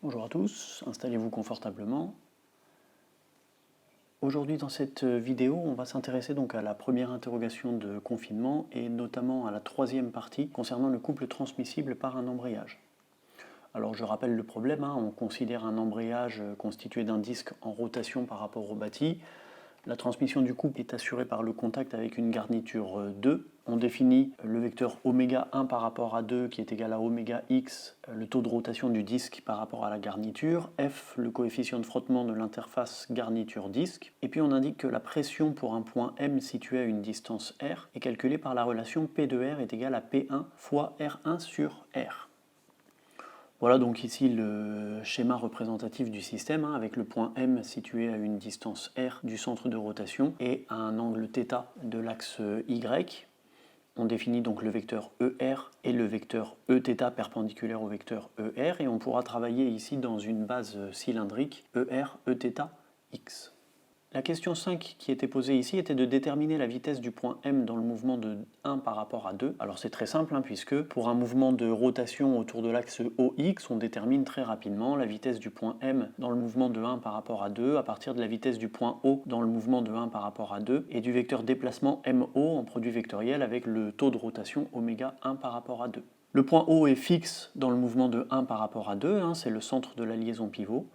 Bonjour à tous, installez-vous confortablement. Aujourd'hui dans cette vidéo, on va s'intéresser donc à la première interrogation de confinement et notamment à la troisième partie concernant le couple transmissible par un embrayage. Alors je rappelle le problème, on considère un embrayage constitué d'un disque en rotation par rapport au bâti. La transmission du couple est assurée par le contact avec une garniture 2. On définit le vecteur oméga 1 par rapport à 2 qui est égal à oméga x, le taux de rotation du disque par rapport à la garniture, f, le coefficient de frottement de l'interface garniture-disque, et puis on indique que la pression pour un point M situé à une distance r est calculée par la relation P de R est égal à P1 fois R1 sur R. Voilà donc ici le schéma représentatif du système, avec le point M situé à une distance r du centre de rotation et à un angle θ de l'axe Y. On définit donc le vecteur ER et le vecteur Eθ perpendiculaire au vecteur ER et on pourra travailler ici dans une base cylindrique ER, Eθ, X. La question 5 qui était posée ici était de déterminer la vitesse du point M dans le mouvement de 1 par rapport à 2. Alors c'est très simple puisque pour un mouvement de rotation autour de l'axe OX, on détermine très rapidement la vitesse du point M dans le mouvement de 1 par rapport à 2 à partir de la vitesse du point O dans le mouvement de 1 par rapport à 2 et du vecteur déplacement MO en produit vectoriel avec le taux de rotation oméga 1 par rapport à 2. Le point O est fixe dans le mouvement de 1 par rapport à 2, c'est le centre de la liaison pivot.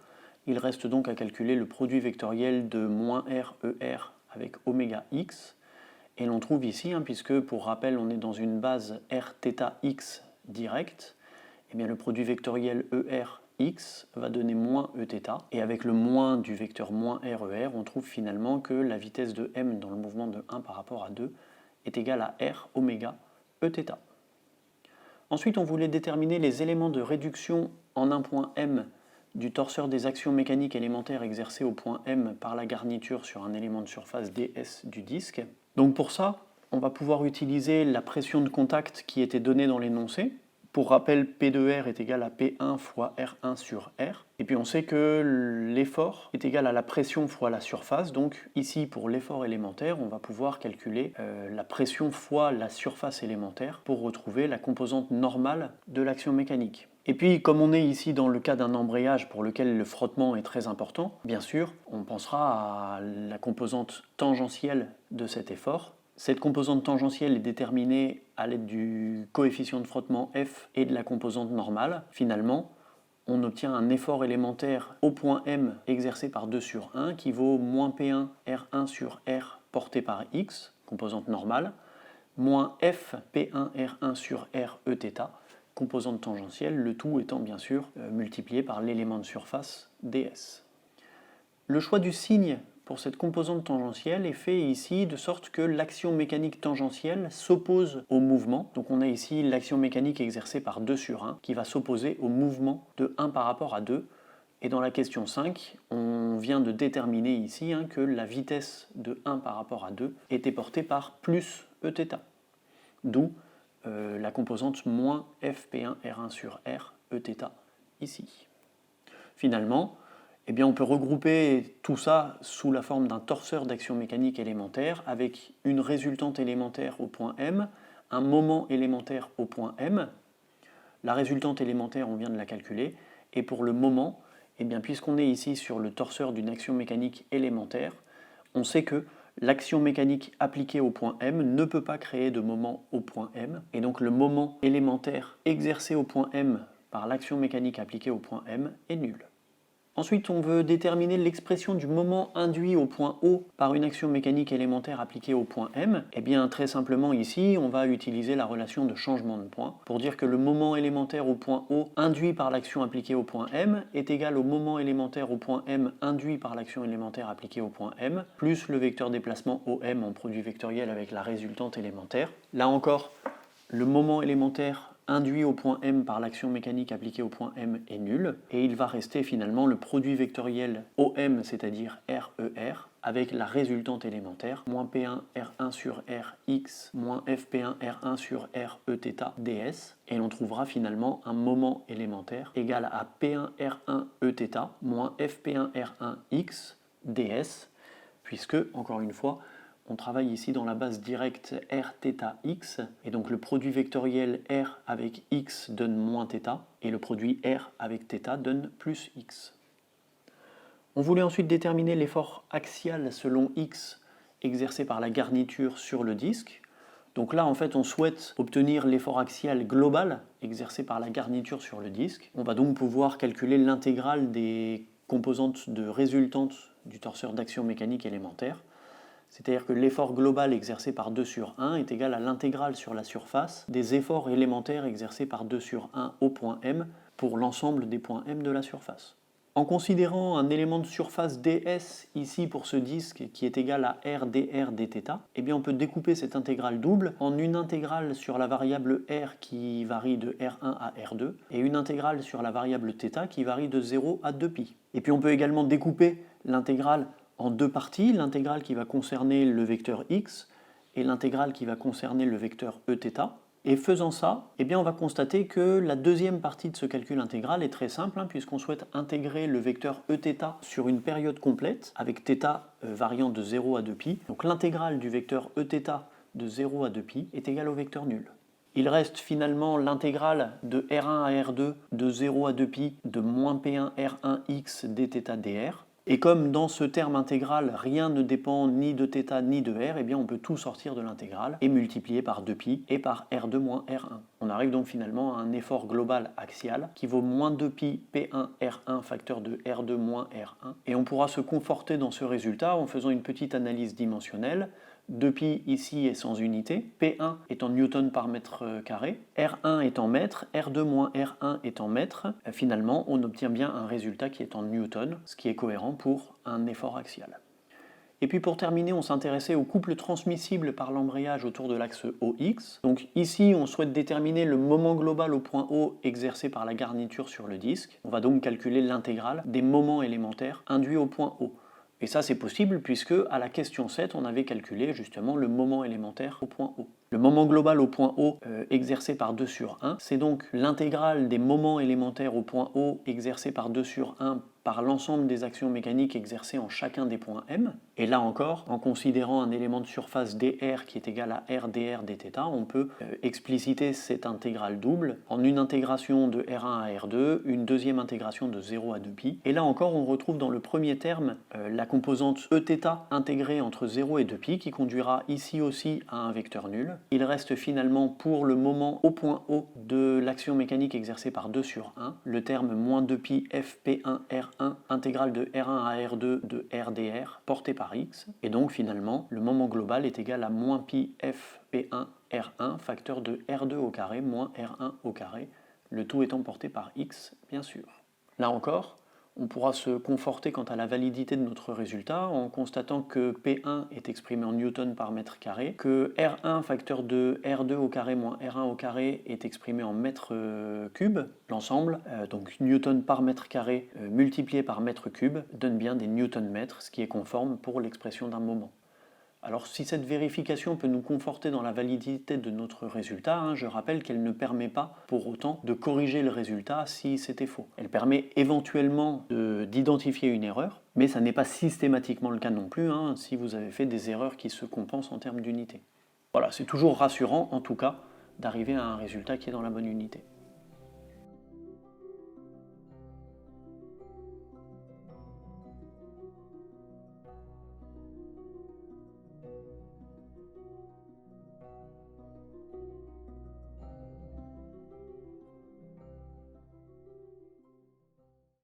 Il reste donc à calculer le produit vectoriel de -RER avec oméga x. Et l'on trouve ici, puisque pour rappel on est dans une base Rθx directe, et bien le produit vectoriel ERx va donner moins Eθ. Et avec le moins du vecteur -RER, on trouve finalement que la vitesse de m dans le mouvement de 1 par rapport à 2 est égale à R oméga Eθ. Ensuite, on voulait déterminer les éléments de réduction en un point M du torseur des actions mécaniques élémentaires exercées au point M par la garniture sur un élément de surface ds du disque. Donc pour ça, on va pouvoir utiliser la pression de contact qui était donnée dans l'énoncé. Pour rappel, P de R est égal à P1 fois R1 sur R. Et puis on sait que l'effort est égal à la pression fois la surface. Donc ici, pour l'effort élémentaire, on va pouvoir calculer la pression fois la surface élémentaire pour retrouver la composante normale de l'action mécanique. Et puis, comme on est ici dans le cas d'un embrayage pour lequel le frottement est très important, bien sûr, on pensera à la composante tangentielle de cet effort. Cette composante tangentielle est déterminée à l'aide du coefficient de frottement F et de la composante normale. Finalement, on obtient un effort élémentaire au point M exercé par 2 sur 1 qui vaut moins P1 R1 sur R porté par X, composante normale, moins F P1 R1 sur R Eθ, composante tangentielle, le tout étant bien sûr multiplié par l'élément de surface ds. Le choix du signe pour cette composante tangentielle est fait ici de sorte que l'action mécanique tangentielle s'oppose au mouvement. Donc on a ici l'action mécanique exercée par 2 sur 1 qui va s'opposer au mouvement de 1 par rapport à 2. Et dans la question 5, on vient de déterminer ici que la vitesse de 1 par rapport à 2 était portée par plus Eθ. D'où la composante moins Fp1 R1 sur R Eθ ici. Finalement, on peut regrouper tout ça sous la forme d'un torseur d'action mécanique élémentaire avec une résultante élémentaire au point M, un moment élémentaire au point M. La résultante élémentaire, on vient de la calculer, et pour le moment, puisqu'on est ici sur le torseur d'une action mécanique élémentaire, on sait que l'action mécanique appliquée au point M ne peut pas créer de moment au point M, et donc le moment élémentaire exercé au point M par l'action mécanique appliquée au point M est nul. Ensuite, on veut déterminer l'expression du moment induit au point O par une action mécanique élémentaire appliquée au point M. Très simplement ici, on va utiliser la relation de changement de point pour dire que le moment élémentaire au point O induit par l'action appliquée au point M est égal au moment élémentaire au point M induit par l'action élémentaire appliquée au point M, plus le vecteur déplacement OM en produit vectoriel avec la résultante élémentaire. Là encore, le moment élémentaire induit au point M par l'action mécanique appliquée au point M est nul, et il va rester finalement le produit vectoriel OM, c'est-à-dire RER, avec la résultante élémentaire, moins P1 R1 sur Rx, moins Fp1 R1 sur R Eθ ds, et l'on trouvera finalement un moment élémentaire égal à P1 R1 Eθ, moins Fp1 R1 x ds, puisque, encore une fois, on travaille ici dans la base directe Rθx, et donc le produit vectoriel R avec x donne moins θ, et le produit R avec θ donne plus x. On voulait ensuite déterminer l'effort axial selon x exercé par la garniture sur le disque. Donc là, en fait, on souhaite obtenir l'effort axial global exercé par la garniture sur le disque. On va donc pouvoir calculer l'intégrale des composantes de résultantes du torseur d'action mécanique élémentaire. C'est-à-dire que l'effort global exercé par 2 sur 1 est égal à l'intégrale sur la surface des efforts élémentaires exercés par 2 sur 1 au point M pour l'ensemble des points M de la surface. En considérant un élément de surface ds ici pour ce disque qui est égal à r dr dθ, eh bien on peut découper cette intégrale double en une intégrale sur la variable r qui varie de r1 à r2 et une intégrale sur la variable θ qui varie de 0 à 2π. Et puis on peut également découper l'intégrale en deux parties, l'intégrale qui va concerner le vecteur x et l'intégrale qui va concerner le vecteur Eθ. Et faisant ça, eh bien on va constater que la deuxième partie de ce calcul intégral est très simple, puisqu'on souhaite intégrer le vecteur Eθ sur une période complète, avec θ variant de 0 à 2π. Donc l'intégrale du vecteur Eθ de 0 à 2π est égale au vecteur nul. Il reste finalement l'intégrale de R1 à R2 de 0 à 2π de moins P1 R1x dθ dr. Et comme dans ce terme intégral, rien ne dépend ni de θ ni de r, eh bien on peut tout sortir de l'intégrale et multiplier par 2π et par r2 moins r1. On arrive donc finalement à un effort global axial qui vaut moins 2π P1 R1 facteur de r2 moins r1. Et on pourra se conforter dans ce résultat en faisant une petite analyse dimensionnelle. 2π ici est sans unité, P1 est en newton par mètre carré, R1 est en mètres, R2 moins R1 est en mètres. Finalement, on obtient bien un résultat qui est en newton, ce qui est cohérent pour un effort axial. Et puis pour terminer, on s'intéressait au couple transmissible par l'embrayage autour de l'axe OX. Donc ici, on souhaite déterminer le moment global au point O exercé par la garniture sur le disque. On va donc calculer l'intégrale des moments élémentaires induits au point O. Et ça c'est possible puisque à la question 7 on avait calculé justement le moment élémentaire au point O. Le moment global au point O exercé par 2 sur 1, c'est donc l'intégrale des moments élémentaires au point O exercé par 2 sur 1 par l'ensemble des actions mécaniques exercées en chacun des points M. Et là encore, en considérant un élément de surface dr qui est égal à r dr dθ, on peut expliciter cette intégrale double en une intégration de R1 à R2, une deuxième intégration de 0 à 2π. Et là encore, on retrouve dans le premier terme la composante Eθ intégrée entre 0 et 2π qui conduira ici aussi à un vecteur nul. Il reste finalement pour le moment au point O de l'action mécanique exercée par 2 sur 1, le terme moins 2π fp1 r1 intégrale de r1 à r2 de r dr porté par x, et donc finalement le moment global est égal à moins pi fp1 r1 facteur de r2 au carré moins r1 au carré, le tout étant porté par x bien sûr. Là encore, on pourra se conforter quant à la validité de notre résultat en constatant que P1 est exprimé en newton par mètre carré, que R1 facteur de R2 au carré moins R1 au carré est exprimé en mètre cube, l'ensemble, donc newton par mètre carré multiplié par mètre cube donne bien des newton-mètres, ce qui est conforme pour l'expression d'un moment. Alors si cette vérification peut nous conforter dans la validité de notre résultat, je rappelle qu'elle ne permet pas pour autant de corriger le résultat si c'était faux. Elle permet éventuellement d'identifier une erreur, mais ça n'est pas systématiquement le cas non plus si vous avez fait des erreurs qui se compensent en termes d'unité. Voilà, c'est toujours rassurant en tout cas d'arriver à un résultat qui est dans la bonne unité.